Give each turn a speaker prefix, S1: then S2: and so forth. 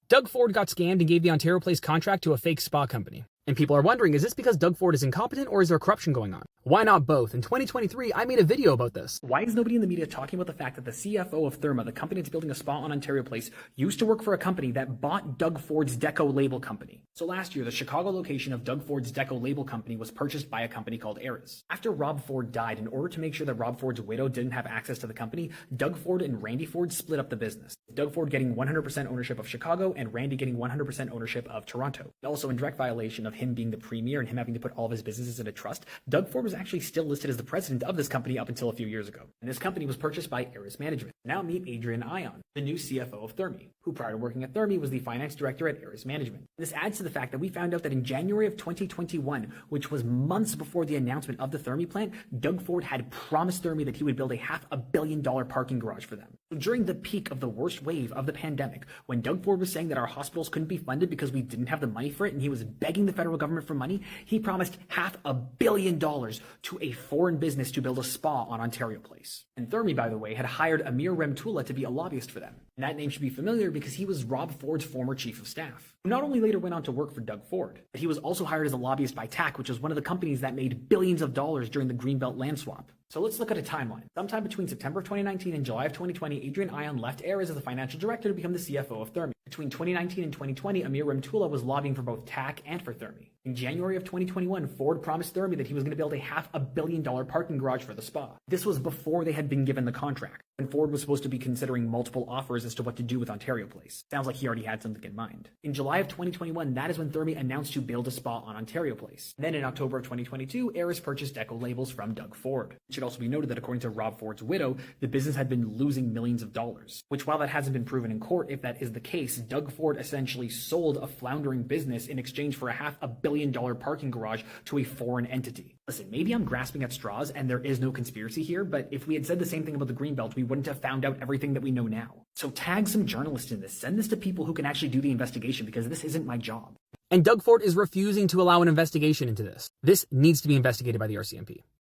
S1: Doug Ford got scammed and gave the OntarioPlace contract to a fake spa company. And people are wondering, is this because Doug Ford is incompetent or is there corruption going on? Why not both? In 2023, I made a video about this.
S2: Why is nobody in the media talking about the fact that the CFO of Therme, the company that's building a spa on Ontario Place, used to work for a company that bought Doug Ford's Deco label company? So last year, the Chicago location of Doug Ford's Deco label company was purchased by a company called Ares. After Rob Ford died, in order to make sure that Rob Ford's widow didn't have access to the company, Doug Ford and Randy Ford split up the business. Doug Ford getting 100% ownership of Chicago and Randy getting 100% ownership of Toronto. Also, in direct violation of him being the premier and him having to put all of his businesses in a trust, Doug Ford was actually still listed as the president of this company up until a few years ago. And this company was purchased by Ares Management. Now meet Adrian Ion, the new CFO of Therme, who prior to working at Therme was the finance director at Ares Management. This adds to the fact that we found out that in January of 2021, which was months before the announcement of the Therme plant, Doug Ford had promised Therme that he would build a $500 million parking garage for them. So during the peak of the worst wave of the pandemic, when Doug Ford was saying that our hospitals couldn't be funded because we didn't have the money for it and he was begging the federal government for money, he promised $500 million to a foreign business to build a spa on Ontario Place. And Therme, by the way, had hired Amir Remtula to be a lobbyist for them. And that name should be familiar because he was Rob Ford's former chief of staff, who not only later went on to work for Doug Ford, but he was also hired as a lobbyist by TAC, which was one of the companies that made billions of dollars during the Greenbelt land swap. So let's look at a timeline. Sometime between September of 2019 and July of 2020, Adrian Ion left Ares as the financial director to become the CFO of Therme. Between 2019 and 2020, Amir Remtula was lobbying for both TAC and for Therme. In January of 2021, Ford promised Therme that he was going to build a $500 million parking garage for the spa. This was before they had been given the contract, and Ford was supposed to be considering multiple offers as to what to do with Ontario Place. Sounds like he already had something in mind. In July of 2021, that is when Therme announced to build a spa on Ontario Place. Then in October of 2022, Ares purchased Deco labels from Doug Ford. It should also be noted that according to Rob Ford's widow, the business had been losing millions of dollars, which while that hasn't been proven in court, if that is the case, Doug Ford essentially sold a floundering business in exchange for a $500 million parking garage to a foreign entity. Listen, maybe I'm grasping at straws and there is no conspiracy here, but if we had said the same thing about the Greenbelt, we wouldn't have found out everything that we know now. So tag some journalists in this. Send this to people who can actually do the investigation because this isn't my job.
S1: And Doug Ford is refusing to allow an investigation into this. This needs to be investigated by the RCMP.